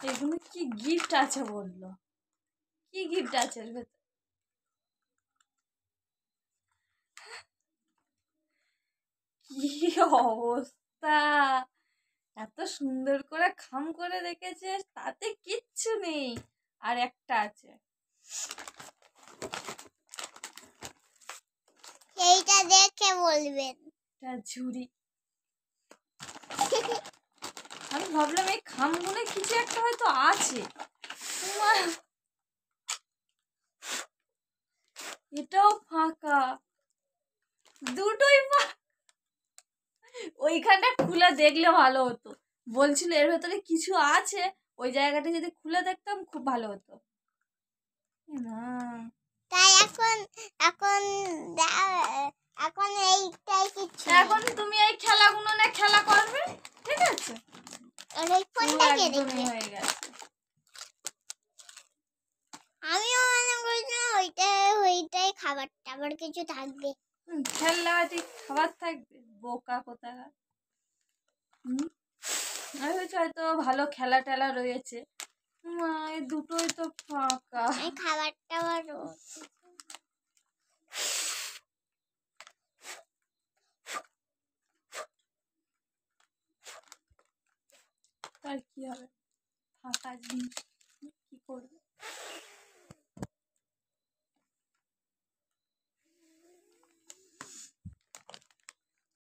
এগুলো কি গিফট আছে বললো? কি গিফট আছে এর ভেতর? কি অবস্থা! এত সুন্দর করে খাম করে রেখেছে, তাতে কিচ্ছু নেই। আর একটা আছে, এইটা দেখে বলবেন। এটা ঝুড়ি। আমি ভাবলাম এই খামগুলো কিছু একটা হয়তো আছে। এটাও ফাঁকা, দুটোই ফাঁকা। ওইখানটা খুলে দেখলে ভালো হতো। বলছিল এর ভেতরে কিছু আছে, ওই জায়গাটা যদি খুলে দেখতাম খুব ভালো হতো। না, তাই এখন এখন এখন এইটাই কিছু। এখন তুমি এই খেলাগুলো না খেলা করবে, ঠিক আছে? আর এই ফোনটাকে দেখবে। হয়ে গেছে। আমিও মনে করছিলাম ওইটাই খাবার টাবার কিছু থাকবে। খেলনাবাটি খাবার থাকবে, বোকা কোথাকার। আমি হচ্ছে হয়তো ভালো খেলা টেলা রয়েছে। এই দুটোই তো ফাঁকা। খাবার টাবার আর কি হবে, ফাঁকা জিনিস কি করবে?